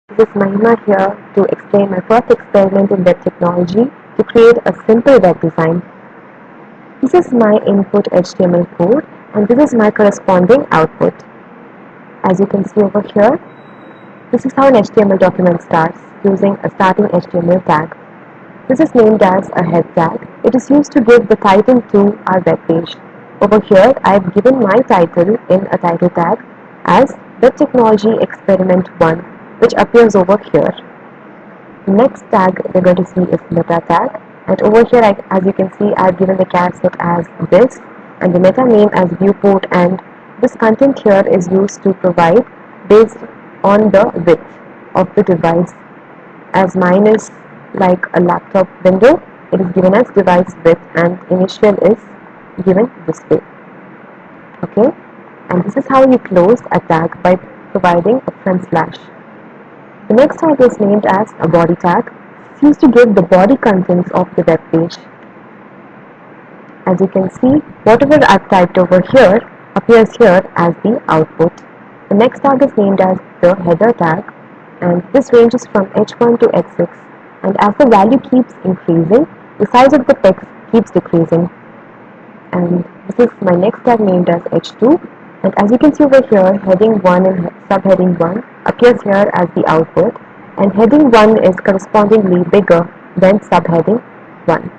This is Mahima here to explain my first experiment in web technology to create a simple web design. This is my input HTML code and this is my corresponding output. As you can see over here, this is how an HTML document starts using a starting HTML tag. This is named as a head tag. It is used to give the title to our web page. Over here, I have given my title in a title tag as Web Technology Experiment 1, which appears over here. The next tag we're going to see is meta tag, and over here, as you can see, I've given the tag set as this and the meta name as viewport, and this content here is used to provide based on the width of the device. As mine is like a laptop window, it is given as device width and initial is given this way. Okay, and this is how you close a tag by providing a front slash. The next tag is named as a body tag. It's used to give the body contents of the web page. As you can see, whatever I've typed over here appears here as the output. The next tag is named as the header tag, and this ranges from h1 to h6, and as the value keeps increasing, the size of the text keeps decreasing. And this is my next tag named as h2, and as you can see over here, heading 1 and subheading 1 appears here as the output, and heading 1 is correspondingly bigger than subheading 1.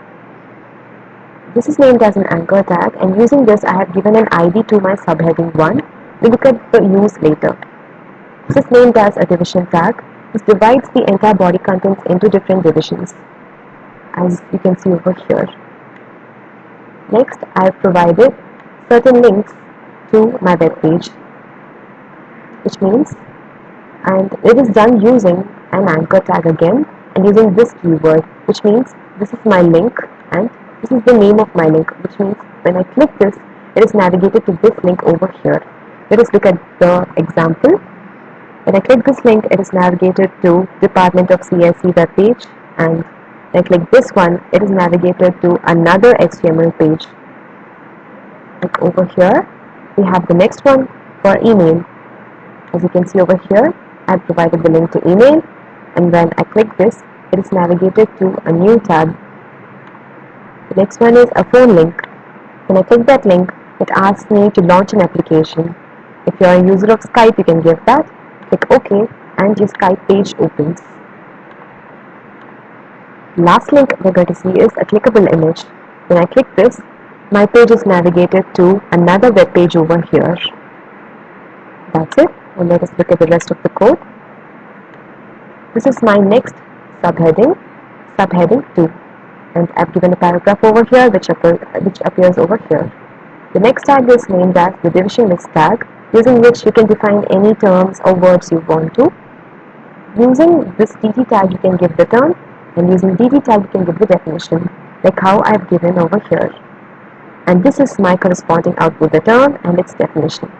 This is named as an anchor tag, and using this I have given an ID to my subheading 1. We'll look at the use later. This is named as a division tag. This divides the entire body contents into different divisions, as you can see over here. Next, I have provided certain links to my web page, which means, and it is done using an anchor tag again and using this keyword, which means this is my link and this is the name of my link, which means when I click this, it is navigated to this link over here. Let us look at the example. When I click this link, it is navigated to Department of CSE web page, and when I click this one, it is navigated to another HTML page. Like over here, we have the next one for email. As you can see over here, I have provided the link to email, and when I click this, it is navigated to a new tab. The next one is a phone link. When I click that link, it asks me to launch an application. If you are a user of Skype, you can give that. Click OK, and your Skype page opens. Last link we're going to see is a clickable image. When I click this, my page is navigated to another web page over here. That's it. And let us look at the rest of the code. This is my next subheading, subheading 2. And I've given a paragraph over here which appears over here. The next tag is named as the division list tag, using which you can define any terms or words you want to. Using this dt tag you can give the term, and using dt tag you can give the definition, like how I've given over here. And this is my corresponding output, the term and its definition.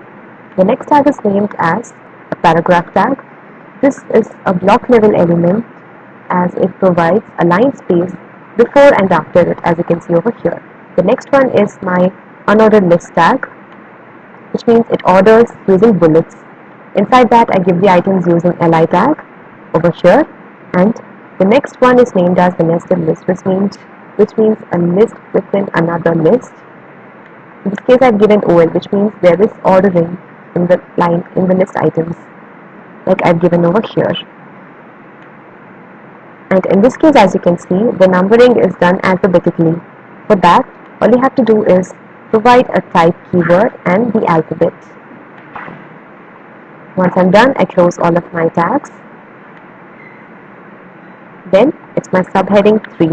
The next tag is named as a paragraph tag. This is a block level element as it provides a line space before and after it, as you can see over here. The next one is my unordered list tag, which means it orders using bullets. Inside that I give the items using li tag over here, and the next one is named as the nested list, which means a list within another list. In this case I've given OL, which means there is ordering in the line in the list items, like I've given over here. And in this case, as you can see, the numbering is done alphabetically. For that, all you have to do is provide a type keyword and the alphabet. Once I'm done, I close all of my tags. Then it's my subheading 3.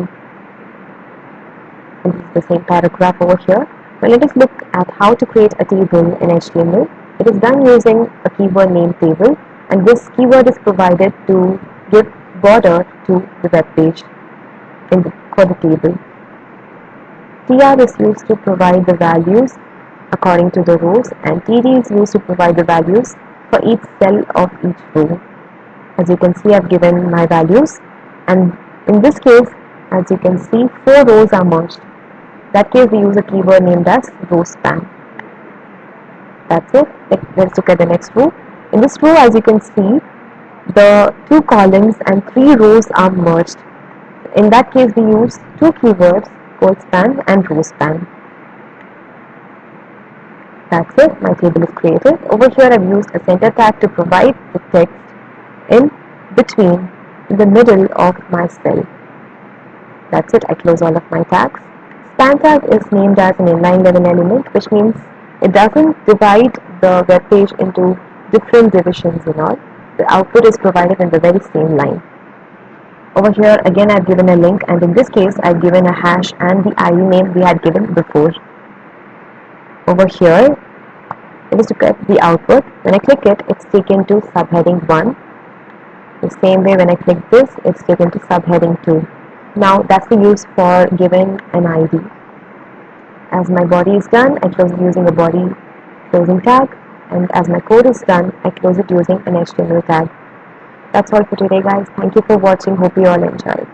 And this is the same paragraph over here. Now let us look at how to create a table in HTML. It is done using a keyword named table, and this keyword is provided to give border to the web page for the table. tr is used to provide the values according to the rows, and td is used to provide the values for each cell of each row. As you can see, I've given my values, and in this case, as you can see, 4 rows are merged. In that case, we use a keyword named as row span. That's it. Let's look at the next row. In this row, as you can see, the two columns and three rows are merged. In that case, we use two keywords, code span and row span. That's it, my table is created. Over here I've used a center tag to provide the text in between, in the middle of my cell. That's it, I close all of my tags. Span tag is named as an inline 11 element, which means it doesn't divide the web page into different divisions and all. The output is provided in the very same line. Over here again I've given a link, and in this case I've given a hash and the ID name we had given before. Over here it is to get the output. When I click it, it's taken to subheading 1. The same way when I click this, it's taken to subheading 2. Now that's the use for giving an ID. As my body is done, I close it using a body closing tag, and as my code is done, I close it using an HTML tag. That's all for today, guys. Thank you for watching. Hope you all enjoyed.